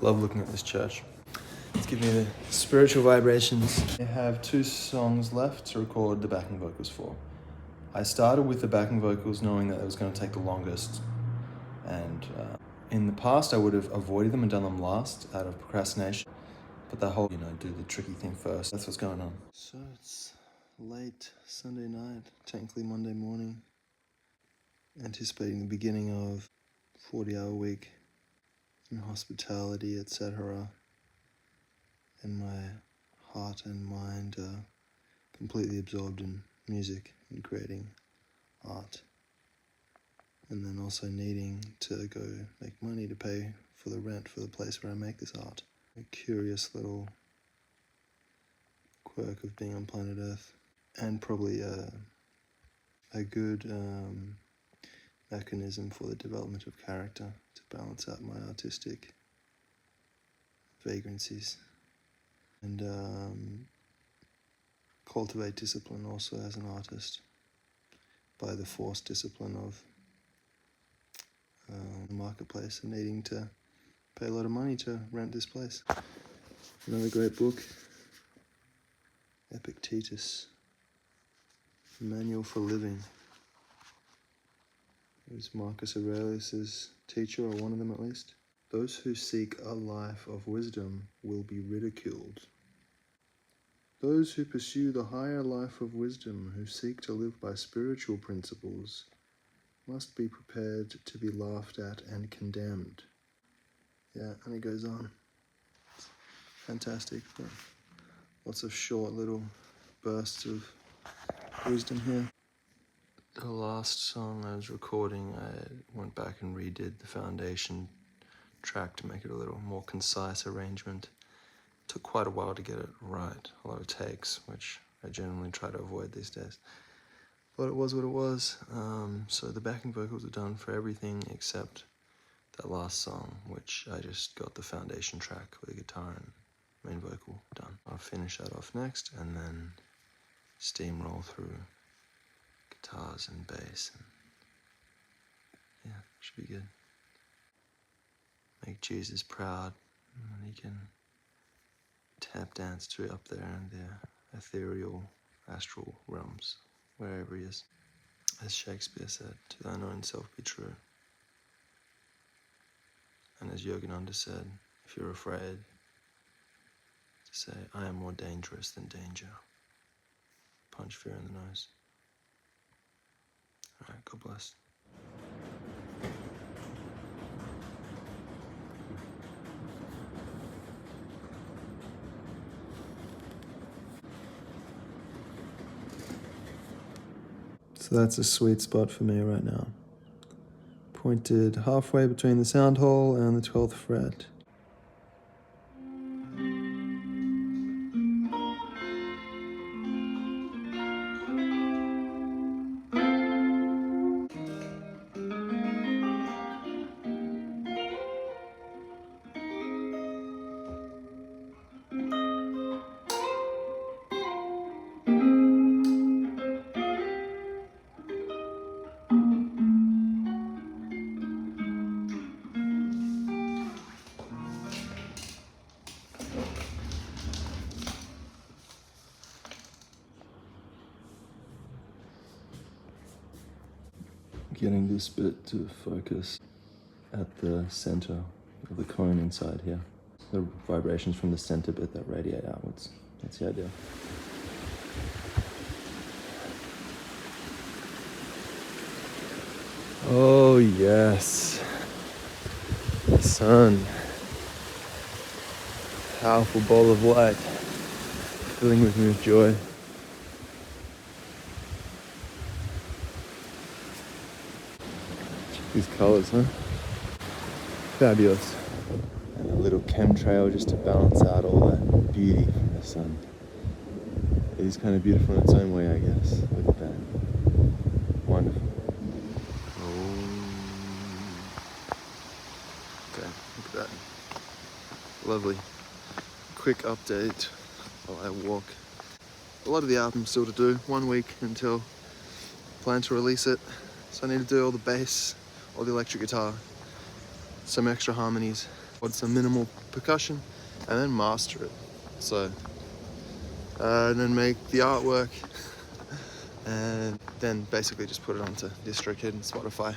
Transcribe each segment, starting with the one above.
Love looking at this church. It's giving me the spiritual vibrations. I have 2 songs left to record the backing vocals for. I started with the backing vocals knowing that it was going to take the longest, and in the past I would have avoided them and done them last out of procrastination, but the whole, do the tricky thing first. That's what's going on. So it's late Sunday night, technically Monday morning, anticipating the beginning of 40-hour week in hospitality, etc. And my heart and mind are completely absorbed in music and creating art. And then also needing to go make money to pay for the rent for the place where I make this art. A curious little quirk of being on planet Earth. And probably a good mechanism for the development of character to balance out my artistic vagrancies. And cultivate discipline also as an artist by the forced discipline of the marketplace and needing to pay a lot of money to rent this place. Another great book, Epictetus, Manual for Living. It was Marcus Aurelius's teacher, or one of them at least. Those who seek a life of wisdom will be ridiculed. Those who pursue the higher life of wisdom, who seek to live by spiritual principles, must be prepared to be laughed at and condemned. Yeah, and it goes on. It's fantastic, but lots of short little bursts of wisdom here. The last song I was recording, I went back and redid the foundation track to make it a little more concise arrangement. It took quite a while to get it right, a lot of takes, which I generally try to avoid these days. But it was what it was. So the backing vocals are done for everything except that last song, which I just got the foundation track with the guitar and main vocal done. I'll finish that off next and then steamroll through guitars and bass. And yeah, should be good. Make Jesus proud, and he can tap dance to up there in the ethereal, astral realms, wherever he is. As Shakespeare said, to thine own self be true. And as Yogananda said, if you're afraid, to say, I am more dangerous than danger. Punch fear in the nose. All right, God bless. So that's a sweet spot for me right now. Pointed halfway between the sound hole and the 12th fret. Getting this bit to focus at the center of the cone inside here. The vibrations from the center bit that radiate outwards. That's the idea. Oh yes, the sun. Powerful ball of light, filling with me with joy. These colors, huh? Fabulous. And a little chemtrail just to balance out all that beauty from the sun. It is kind of beautiful in its own way, I guess. Look at that. Wonderful. Oh. Okay, look at that. Lovely. Quick update while I walk. A lot of the album still to do. 1 week until I plan to release it. So I need to do all the bass, all the electric guitar, some extra harmonies, Add some minimal percussion, and then master it. So, and then make the artwork, and then basically just put it onto DistroKid and Spotify,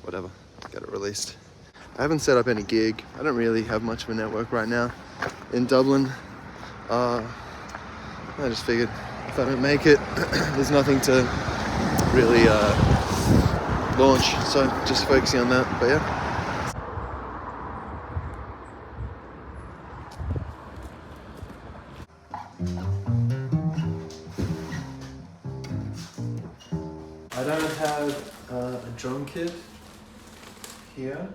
whatever, get it released. I haven't set up any gig. I don't really have much of a network right now in Dublin. I just figured if I don't make it, there's nothing to really launch, so just focusing on that. But yeah. I don't have a drum kit here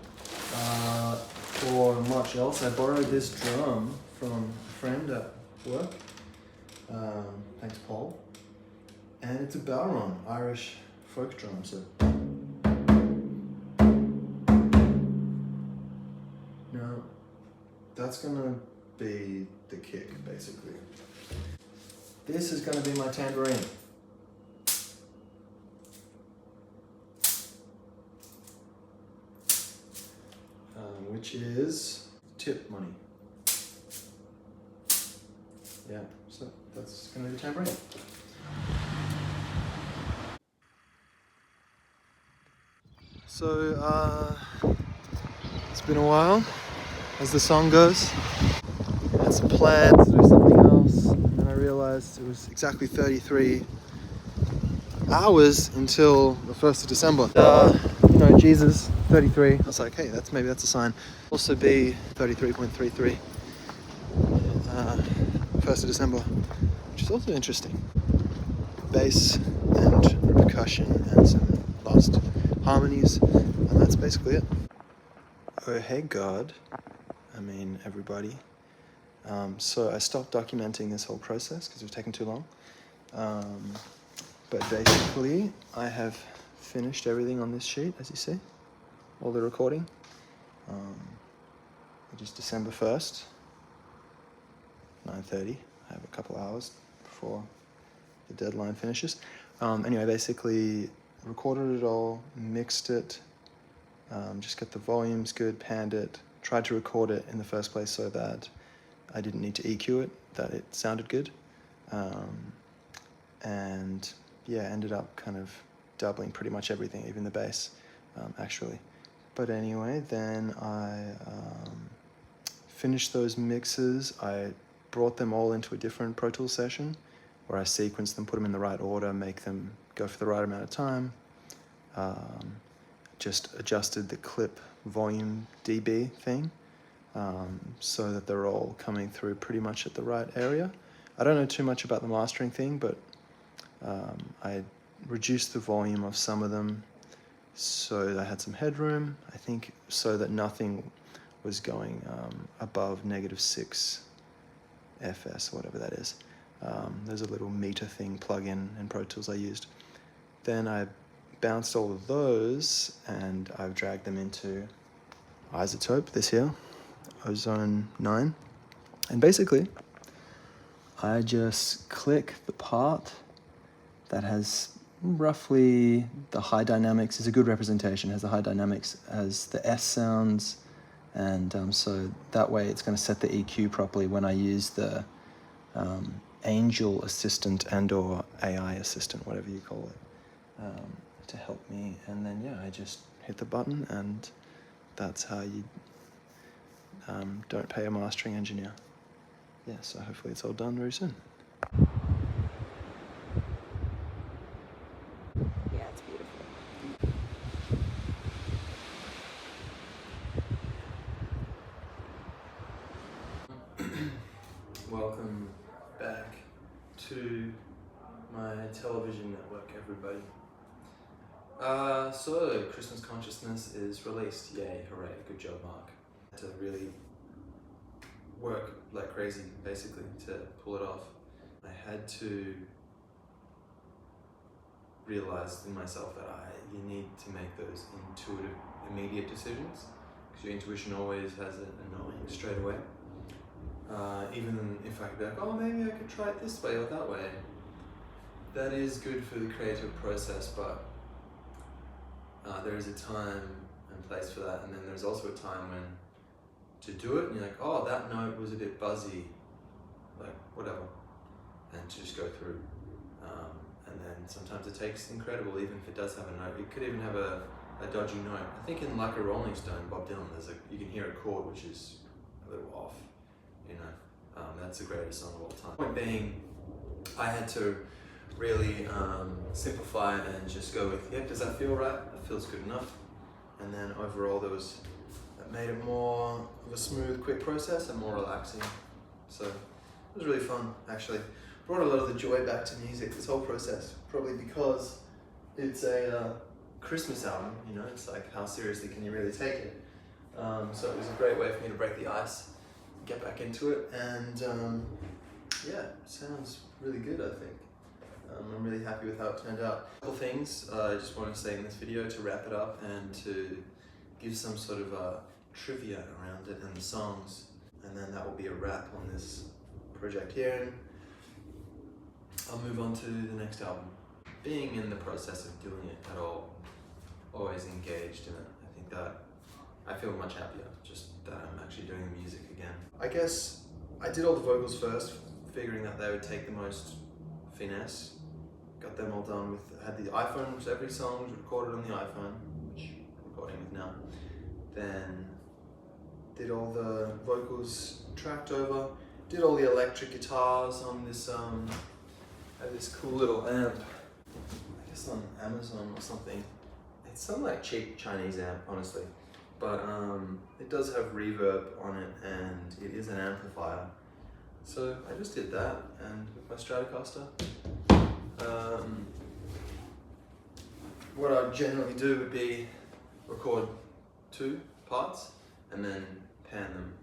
or much else. I borrowed this drum from a friend at work. Thanks, Paul. And it's a Balron, Irish folk drum. So now that's gonna be the kick, basically. This is gonna be my tambourine. Which is tip money. Yeah, so that's gonna be the tambourine. So it's been a while, as the song goes. I had some plans to do something else, and then I realized it was exactly 33 hours until the 1st of December. Jesus, 33. I was like, hey, maybe that's a sign. Also be 33.33, 1st of December, which is also interesting. Bass and percussion and some lost harmonies, and that's basically it. Oh, hey God. I mean, everybody. So I stopped documenting this whole process because it was taking too long. But basically, I have finished everything on this sheet, as you see, all the recording. It is December 1st, 9:30. I have a couple hours before the deadline finishes. Anyway, basically recorded it all, mixed it, just got the volumes good, panned it, tried to record it in the first place so that I didn't need to EQ it, that it sounded good. And yeah, ended up kind of doubling pretty much everything, even the bass, actually. But anyway, then I finished those mixes. I brought them all into a different Pro Tools session where I sequenced them, put them in the right order, make them go for the right amount of time. Just adjusted the clip volume dB thing so that they're all coming through pretty much at the right area. I don't know too much about the mastering thing, but I reduced the volume of some of them so that I had some headroom, I think, so that nothing was going above -6 FS, whatever that is. There's a little meter thing plug-in in Pro Tools I used. Then I bounced all of those and I've dragged them into Isotope, this here, Ozone 9. And basically, I just click the part that has roughly the high dynamics, is a good representation, has the high dynamics, has the S sounds, and so that way it's going to set the EQ properly when I use the Angel Assistant and or AI Assistant, whatever you call it, to help me. And then yeah, I just hit the button, and that's how you don't pay a mastering engineer. Yeah, so hopefully it's all done very soon. Yeah, it's beautiful. Welcome back to my television network, everybody. So Christmas Consciousness is released. Yay, hooray, good job, Mark. To really work like crazy, basically, to pull it off. I had to realize in myself that you need to make those intuitive, immediate decisions, because your intuition always has a knowing straight away. Even if I could be like, oh, maybe I could try it this way or that way. That is good for the creative process, but there is a time and place for that, and then there's also a time when to do it, and you're like, oh, that note was a bit buzzy, like whatever, and to just go through. And then sometimes it takes incredible, even if it does have a note. It could even have a dodgy note. I think in Like a Rolling Stone, Bob Dylan, you can hear a chord which is a little off, you know. That's the greatest song of all time. Point being, I had to really simplify and just go with, yeah, does that feel right? That feels good enough. And then overall that made it more of a smooth, quick process and more relaxing. So it was really fun, actually. Brought a lot of the joy back to music, this whole process, probably because it's a Christmas album, you know, it's like, how seriously can you really take it? So it was a great way for me to break the ice, get back into it, and yeah, sounds really good, I think. I'm really happy with how it turned out. A couple things I just want to say in this video to wrap it up and to give some sort of trivia around it and the songs, and then that will be a wrap on this project here. And I'll move on to the next album. Being in the process of doing it at all, always engaged in it. I think that I feel much happier just that I'm actually doing the music again. I guess I did all the vocals first, figuring that they would take the most finesse. Got them all done with, had the iPhone, which every song was recorded on the iPhone, which I'm recording with now. Then did all the vocals tracked over, did all the electric guitars on this, I had this cool little amp, I guess on Amazon or something. It's some like cheap Chinese amp, honestly. But it does have reverb on it and it is an amplifier. So I just did that, and with my Stratocaster. What I generally do would be record 2 parts and then pan them.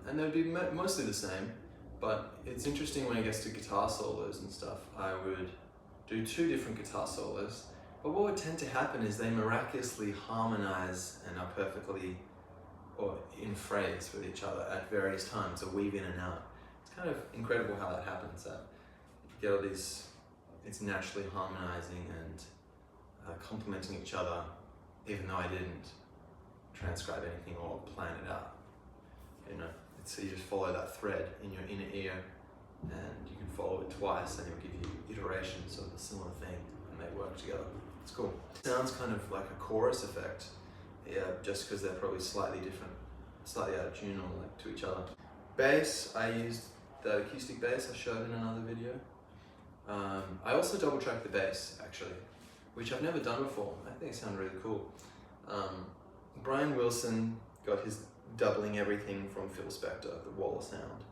And they'd be mostly the same, but it's interesting when it gets to guitar solos and stuff. I would do 2 different guitar solos, but what would tend to happen is they miraculously harmonize and are perfectly or in phrase with each other at various times, or weave in and out. It's kind of incredible how that happens, that you get all these, it's naturally harmonizing and complementing each other, even though I didn't transcribe anything or plan it out. You know, so you just follow that thread in your inner ear, and you can follow it twice and it'll give you iterations of a similar thing, and they work together. It's cool. It sounds kind of like a chorus effect, yeah, just because they're probably slightly different, slightly out of tune or like to each other. Bass, I used that acoustic bass I showed in another video. I also double tracked the bass actually, which I've never done before. I think it sounded really cool. Brian Wilson got his doubling everything from Phil Spector, the wall of sound.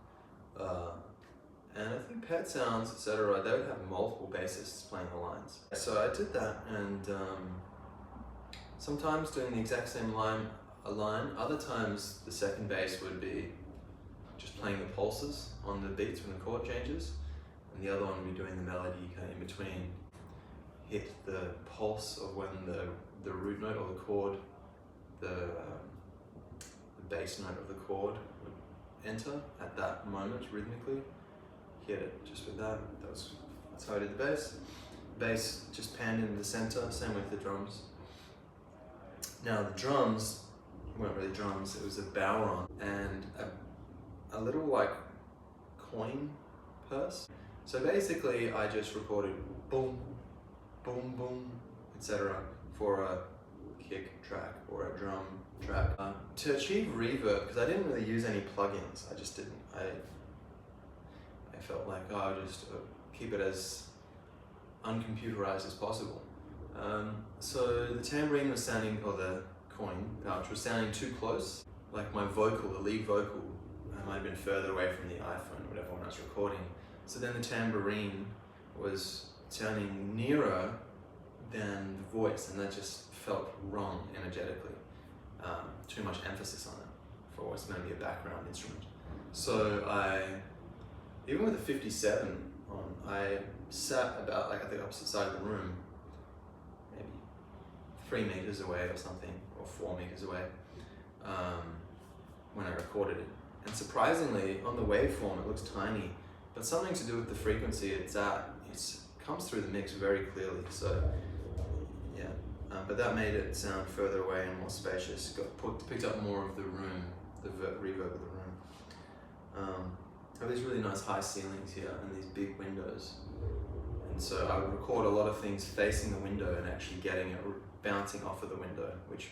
And I think Pet Sounds, etc., they would have multiple bassists playing the lines. So I did that, and sometimes doing the exact same line, other times the second bass would be just playing the pulses on the beats when the chord changes, and the other one would be doing the melody kind of in between. Hit the pulse of when the root note or the chord, the bass note of the chord would enter at that moment rhythmically. Hit it just with that. That's how I did the bass. Bass just panned into the center, same with the drums. Now the drums weren't really drums, it was a bowron and a little like coin purse. So basically I just recorded boom, boom, boom, etc. for a kick track or a drum track. To achieve reverb, because I didn't really use any plugins, I just didn't. I felt like, oh, I'll just keep it as uncomputerized as possible. So the tambourine was sounding, or the coin pouch was sounding too close. Like my vocal, the lead vocal, might have been further away from the iPhone or whatever when I was recording. So then the tambourine was sounding nearer than the voice, and that just felt wrong energetically. Too much emphasis on it for what's going to be a background instrument. So even with a 57 on, I sat about like at the opposite side of the room, maybe 3 meters away or something, or 4 meters away, when I recorded it. And surprisingly, on the waveform it looks tiny, but something to do with the frequency it's at, it comes through the mix very clearly. So yeah, but that made it sound further away and more spacious. Picked up more of the room, the reverb of the room. I have these really nice high ceilings here and these big windows. And so I would record a lot of things facing the window and actually getting it bouncing off of the window, which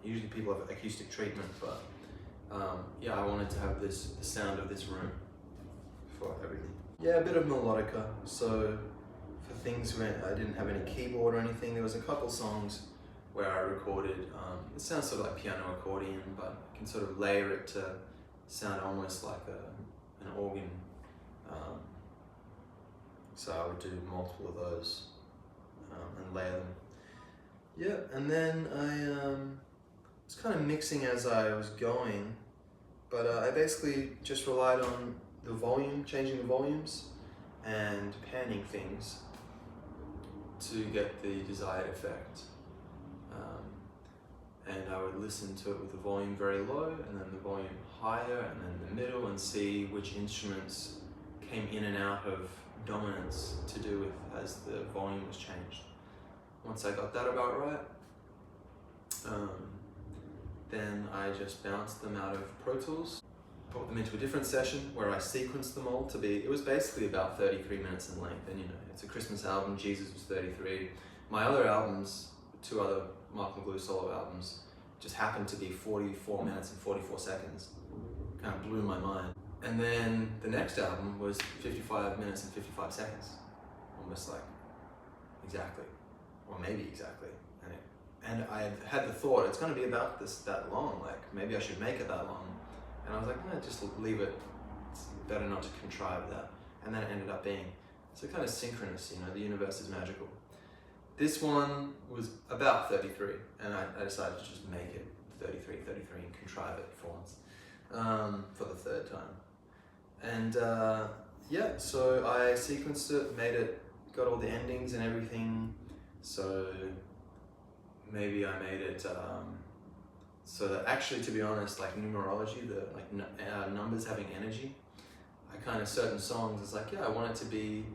usually people have acoustic treatment, but yeah, I wanted to have the sound of this room for everything. Yeah, a bit of melodica. So for things where I didn't have any keyboard or anything, there was a couple songs where I recorded, it sounds sort of like piano accordion, but I can sort of layer it to sound almost like an organ. So I would do multiple of those and layer them. Yeah, and then I was kind of mixing as I was going, but I basically just relied on the volume, changing the volumes and panning things to get the desired effect. And I would listen to it with the volume very low and then the volume higher and then the middle, and see which instruments came in and out of dominance to do with as the volume was changed. Once I got that about right, then I just bounced them out of Pro Tools, put them into a different session where I sequenced them all to be, it was basically about 33 minutes in length, and you know, it's a Christmas album, Jesus was 33. My other albums, 2 other Mark McGlue solo albums, just happened to be 44 minutes and 44 seconds. Kind of blew my mind. And then the next album was 55 minutes and 55 seconds. Almost like exactly, or maybe exactly. And I had the thought, it's going to be about that long, like maybe I should make it that long. And I was like, no, just leave it. It's better not to contrive that. And then it ended up being, so kind of synchronous, you know, the universe is magical. This one was about 33, and I decided to just make it 33 and contrive it for once, for the 3rd time. And yeah, so I sequenced it, made it, got all the endings and everything. So maybe I made it so that actually, to be honest, like numerology, the numbers having energy, I kind of, certain songs, it's like, yeah, I want it to be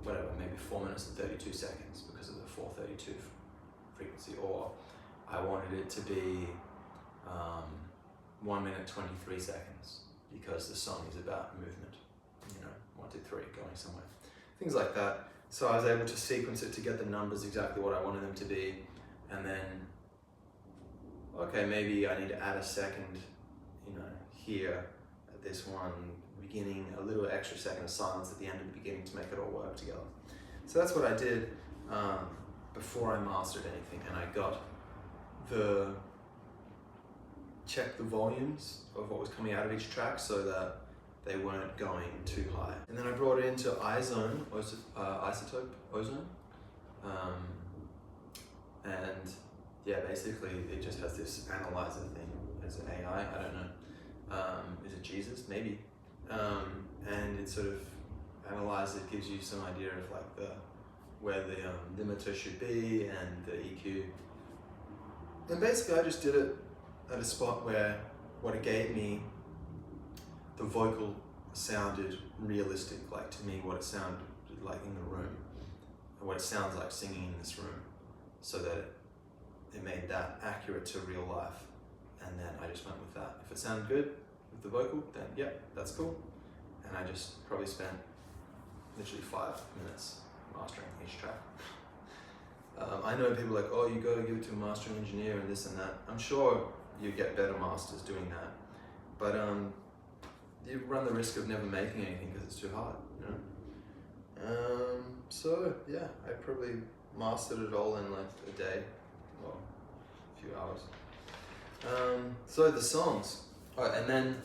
whatever, maybe 4 minutes and 32 seconds because of the 432 frequency, or I wanted it to be 1 minute 23 seconds because the song is about movement, you know, 1, 2, 3, going somewhere, things like that. So I was able to sequence it to get the numbers exactly what I wanted them to be, and then, okay, maybe I need to add a second, you know, here at this one, beginning, a little extra second of silence at the end of the beginning to make it all work together. So that's what I did before I mastered anything, and I got checked the volumes of what was coming out of each track so that they weren't going too high. And then I brought it into isotope ozone, and yeah, basically it just has this analyzer thing. Is it AI? I don't know. Is it Jesus? Maybe. And it sort of analyzes it, gives you some idea of like where the limiter should be and the EQ. And basically I just did it at a spot where what it gave me, the vocal sounded realistic, like to me what it sounded like in the room, and what it sounds like singing in this room, so that it made that accurate to real life. And then I just went with that. If it sounded good with the vocal, then yeah, that's cool. And I just probably spent literally 5 minutes mastering each track. I know people are like, oh, you got to give it to a mastering engineer and this and that. I'm sure you get better masters doing that, but you run the risk of never making anything because it's too hard, you know? So yeah, I probably mastered it all in like a day, well, a few hours. So the songs, oh, and then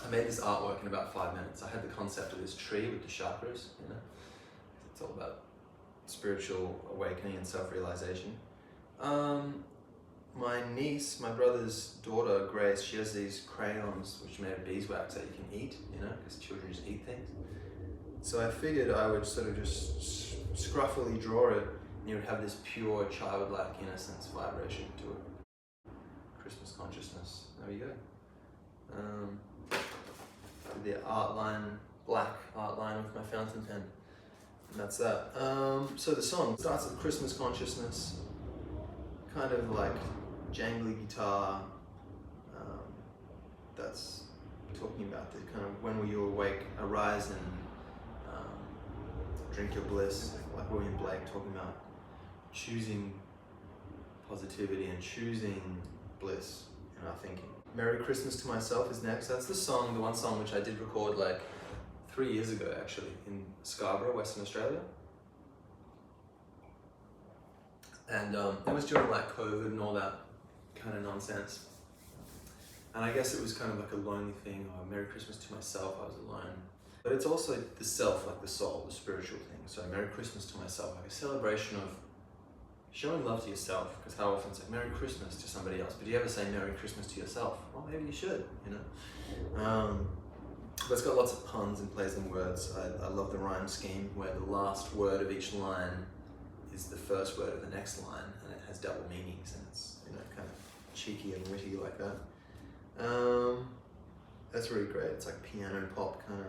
I made this artwork in about 5 minutes. I had the concept of this tree with the chakras, you know? It's all about spiritual awakening and self-realization. My niece, my brother's daughter, Grace, she has these crayons which are made of beeswax that you can eat, you know, because children just eat things. So I figured I would sort of just scruffily draw it, and you would have this pure childlike innocence vibration to it. Christmas consciousness, there you go. The art line, black art line with my fountain pen. And that's that. So the song starts with Christmas consciousness, kind of like jangly guitar. That's talking about the kind of when will you awake, arise and drink your bliss, like William Blake talking about choosing positivity and choosing bliss in our thinking. Merry Christmas to Myself is next. That's the song, the one song which I did record like 3 years ago actually in Scarborough, Western Australia. And it was during like COVID and all that kind of nonsense. And I guess it was kind of like a lonely thing, or Merry Christmas to myself, I was alone. But it's also the self, like the soul, the spiritual thing. So Merry Christmas to myself, like a celebration of showing love to yourself, because how often it's like Merry Christmas to somebody else, but do you ever say Merry Christmas to yourself? Well, maybe you should, you know. But it's got lots of puns and plays on words. I love the rhyme scheme where the last word of each line is the first word of the next line, and it has double meanings, and it's, you know, kind of cheeky and witty like that. That's really great. It's like piano pop kind of,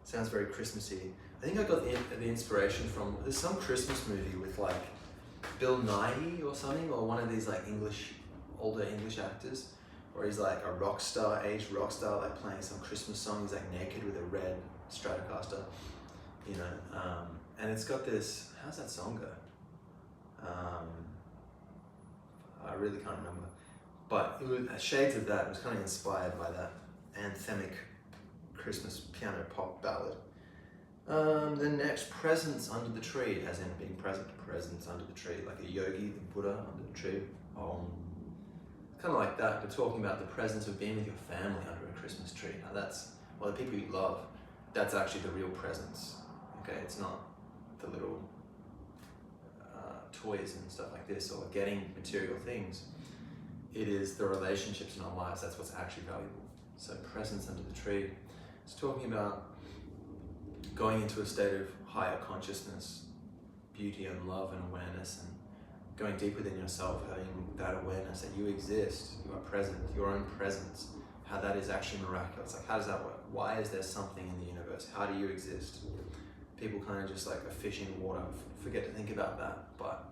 sounds very Christmassy. I think I got the inspiration from, there's some Christmas movie with like Bill Nighy or something, or one of these like older English actors, where he's like a rock star, aged rock star, like playing some Christmas song. He's like naked with a red Stratocaster, you know, and it's got this, how's that song go? I really can't remember, but it was shades of that. It was kind of inspired by that anthemic Christmas piano pop ballad. The next, presents under the tree, as in being present, presents under the tree, like a yogi, the Buddha under the tree. Kind of like that, but talking about the presence of being with your family under a Christmas tree. Now that's, well, the people you love, that's actually the real presence. Okay, it's not the little toys and stuff like this, or getting material things. It is the relationships in our lives, that's what's actually valuable. So presence under the tree. It's talking about going into a state of higher consciousness, beauty and love and awareness, and going deep within yourself, having that awareness that you exist, you are present, your own presence, how that is actually miraculous. Like, how does that work? Why is there something in the universe? How do you exist? People kind of just like a fish in water, forget to think about that, but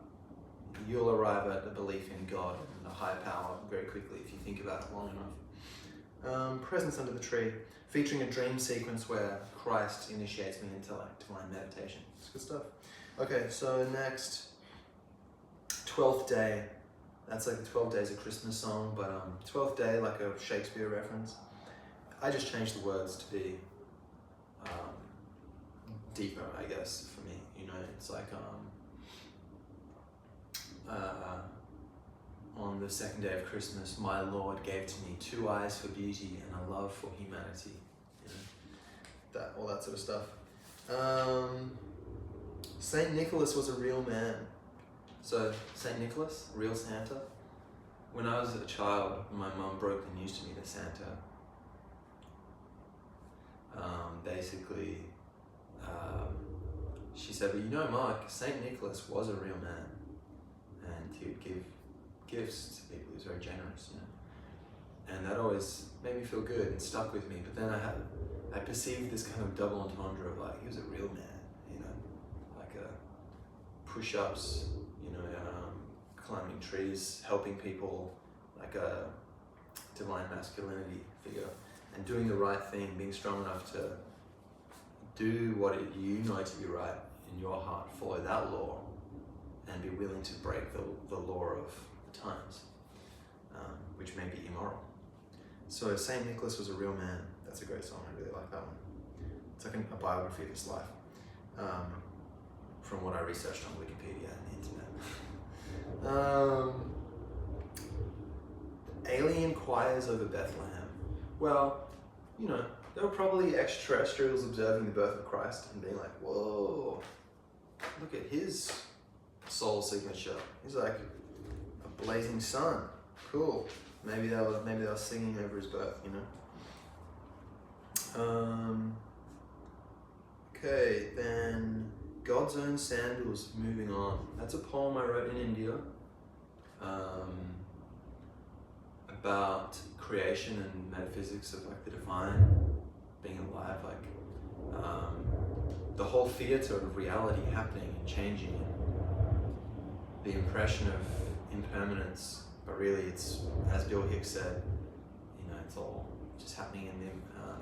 you'll arrive at the belief in God and a higher power very quickly if you think about it long enough. Presence under the tree, featuring a dream sequence where Christ initiates me into like divine meditation. It's good stuff. Okay, so next, 12th Day. That's like the 12 Days of Christmas song, but 12th Day, like a Shakespeare reference. I just changed the words to be deeper, I guess, for me. You know, it's like on the second day of Christmas, my Lord gave to me 2 eyes for beauty and a love for humanity. You know, that, all that sort of stuff. Saint Nicholas was a real man. So Saint Nicholas, real Santa. When I was a child, my mum broke the news to me that Santa, basically, she said, "But you know, Mark, Saint Nicholas was a real man, and he would give gifts to people. He was very generous, you know." And that always made me feel good and stuck with me. But then I perceived this kind of double entendre of like, he was a real man, you know, like push-ups, you know, climbing trees, helping people, like a divine masculinity figure, and doing the right thing, being strong enough to do what you know to be right in your heart, follow that law, and be willing to break the law of the times, which may be immoral. So Saint Nicholas was a real man. That's a great song. I really like that one. It's like a biography of his life, from what I researched on Wikipedia and the internet. Alien choirs over Bethlehem. Well, you know, there were probably extraterrestrials observing the birth of Christ and being like, whoa, look at his soul signature. He's like a blazing sun. Cool. Maybe they were singing over his birth, you know. Okay, then God's Own Sandals, moving on. That's a poem I wrote in India about creation and metaphysics of like the divine being alive, like the whole theatre of reality happening and changing, the impression of impermanence, but really it's, as Bill Hicks said, it's all just happening in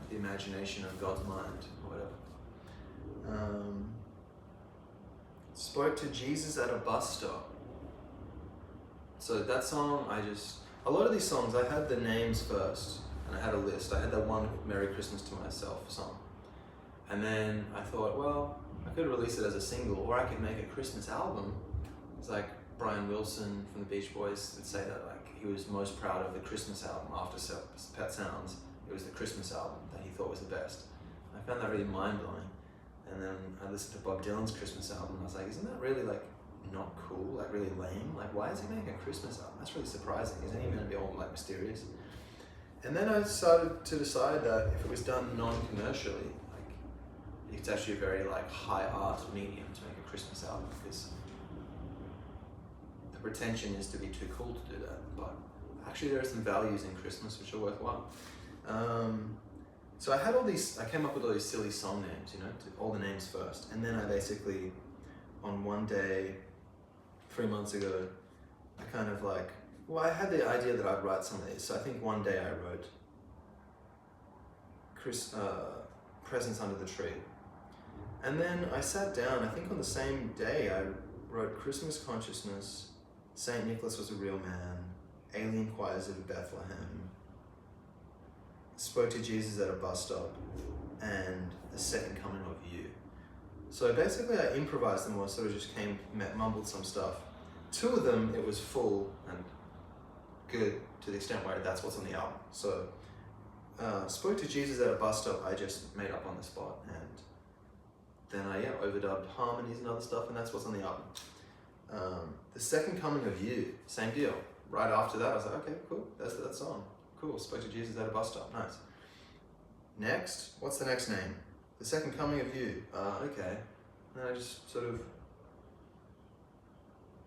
the imagination of God's mind, or whatever. Spoke to Jesus at a bus stop. So that song, a lot of these songs, I had the names first, and I had a list. I had that one Merry Christmas to Myself song. And then I thought, well, I could release it as a single, or I could make a Christmas album. It's like Brian Wilson from the Beach Boys would say that, like, he was most proud of the Christmas album after Pet Sounds. It was the Christmas album that he thought was the best. I found that really mind-blowing. And then I listened to Bob Dylan's Christmas album, and I was like, isn't that really, like, not cool, like really lame? Like, why is he making a Christmas album? That's really surprising. Isn't he meant to be all, like, mysterious? And then I started to decide that if it was done non-commercially, like, it's actually a very, like, high art medium to make a Christmas album, because the pretension is to be too cool to do that. But actually there are some values in Christmas which are worthwhile. So I came up with all these silly song names, all the names first. And then I basically, on one day, 3 months ago, I kind of I had the idea that I'd write some of these. So I think one day I wrote Presents Under the Tree. And then I sat down, I think on the same day, I wrote Christmas Consciousness, St. Nicholas Was a Real Man, Alien Choirs of Bethlehem, Spoke to Jesus at a Bus Stop, and The Second Coming of You. So basically I improvised them, or sort of just mumbled some stuff. 2 of them, it was full and good to the extent where that's what's on the album. So Spoke to Jesus at a Bus Stop, I just made up on the spot, and then I overdubbed harmonies and other stuff, and that's what's on the album. The Second Coming of You, same deal. Right after that, I was like, okay, cool, that's that song. Cool, Spoke to Jesus at a Bus Stop, nice. Next, what's the next name? The Second Coming of You, okay. And I just sort of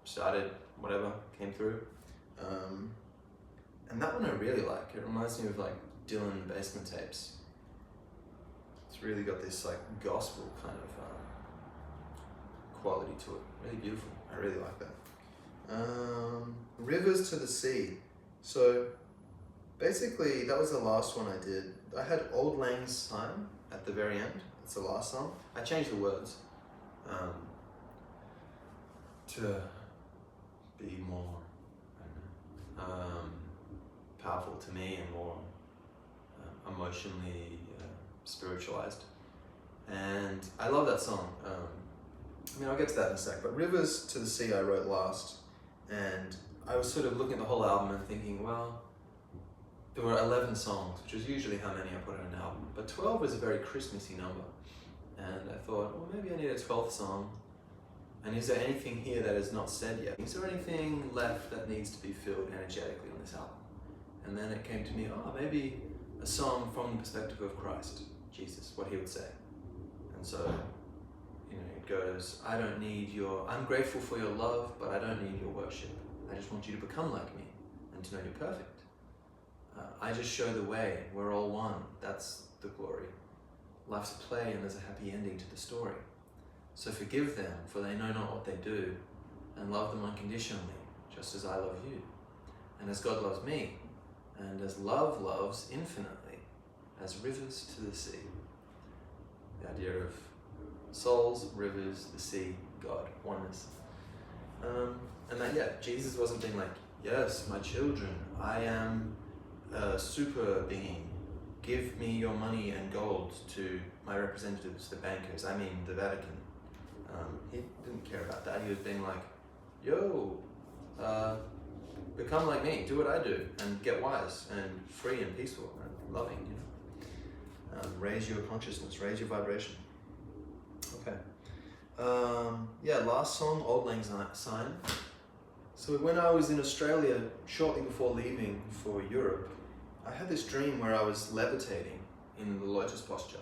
started, whatever came through. And that one I really like. It reminds me of like Dylan Basement Tapes. It's really got this like gospel kind of quality to it. Really beautiful. I really like that. Rivers to the Sea. So basically that was the last one I did. I had Old Lang Syne at the very end. That's the last song. I changed the words to be more powerful to me and more emotionally spiritualized. And I love that song. I'll get to that in a sec, but Rivers to the Sea I wrote last, and I was sort of looking at the whole album and thinking, well, there were 11 songs, which is usually how many I put on an album, but 12 is a very Christmassy number. And I thought, well, maybe I need a 12th song. And is there anything here that is not said yet? Is there anything left that needs to be filled energetically on this album? And then it came to me, maybe a song from the perspective of Christ, Jesus, what he would say. And so, it goes, I'm grateful for your love, but I don't need your worship. I just want you to become like me and to know you're perfect. I just show the way. We're all one. That's the glory. Life's a play and there's a happy ending to the story. So forgive them, for they know not what they do, and love them unconditionally, just as I love you. And as God loves me, and as love loves infinitely, as rivers to the sea. The idea of souls, rivers, the sea, God, oneness. And that, Jesus wasn't being like, yes, my children, I am a super being. Give me your money and gold to my representatives, the bankers, the Vatican. He didn't care about that. He was being like, become like me, do what I do, and get wise and free and peaceful and loving. Raise your consciousness, raise your vibration. Okay. Last song, Old Lang Syne. So when I was in Australia, shortly before leaving for Europe, I had this dream where I was levitating in the lotus posture.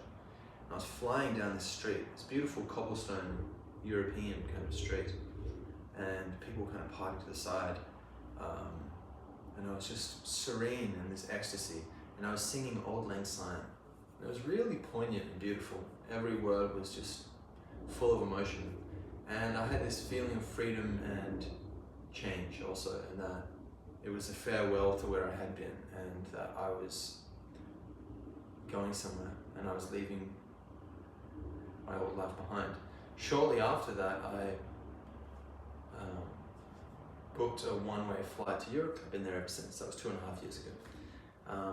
I was flying down this street, this beautiful cobblestone European kind of street, and people kind of parked to the side, and I was just serene in this ecstasy, and I was singing Old Lang Syne. It was really poignant and beautiful. Every word was just full of emotion. And I had this feeling of freedom and change also, and that it was a farewell to where I had been, and that I was going somewhere and I was leaving my old life behind. Shortly after that, I booked a one-way flight to Europe. I've been there ever since. That was 2.5 years ago.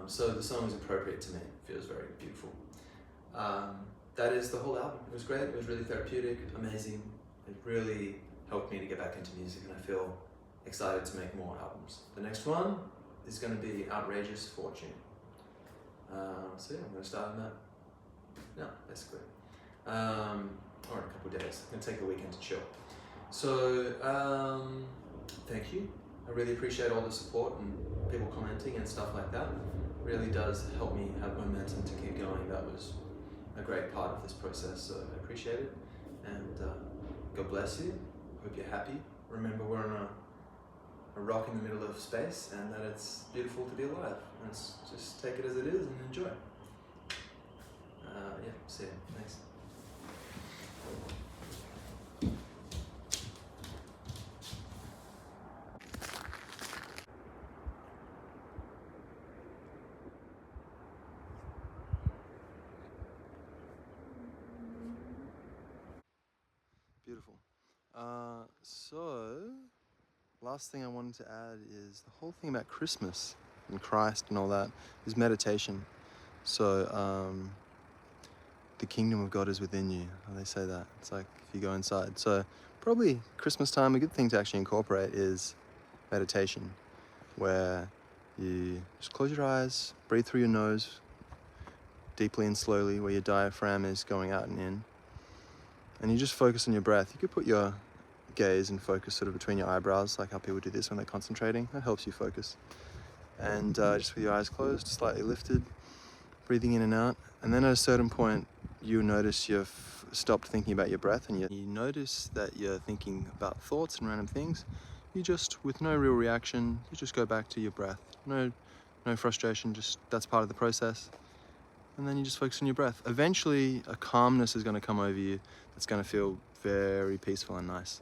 So the song is appropriate to me. It feels very beautiful. That is the whole album. It was great. It was really therapeutic, amazing. It really helped me to get back into music, and I feel excited to make more albums. The next one is going to be Outrageous Fortune. So yeah, I'm going to start on that now, basically. Or in a couple of days. I'm going to take a weekend to chill. So, thank you. I really appreciate all the support and people commenting and stuff like that. It really does help me have momentum to keep going. That was a great part of this process, so I appreciate it. And God bless you. Hope you're happy. Remember, we're on a rock in the middle of space, and that it's beautiful to be alive. Let's just take it as it is and enjoy. Yeah, see you. Thanks. Beautiful. So, last thing I wanted to add is the whole thing about Christmas and Christ and all that is meditation. So, the kingdom of God is within you. They say that. It's like if you go inside. So, probably Christmas time, a good thing to actually incorporate is meditation, where you just close your eyes, breathe through your nose deeply and slowly, where your diaphragm is going out and in. And you just focus on your breath. You could put your gaze and focus sort of between your eyebrows, like how people do this when they're concentrating. That helps you focus. And just with your eyes closed, slightly lifted, breathing in and out. And then at a certain point, you notice you've stopped thinking about your breath, and you notice that you're thinking about thoughts and random things. You just, with no real reaction, you just go back to your breath. No frustration, just that's part of the process. And then you just focus on your breath. Eventually, a calmness is going to come over you that's going to feel very peaceful and nice.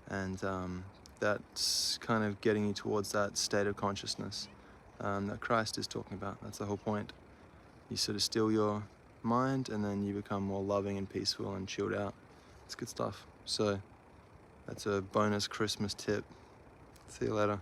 And that's kind of getting you towards that state of consciousness that Christ is talking about. That's the whole point. You sort of still your mind, and then you become more loving and peaceful and chilled out. It's good stuff. So that's a bonus Christmas tip. See you later.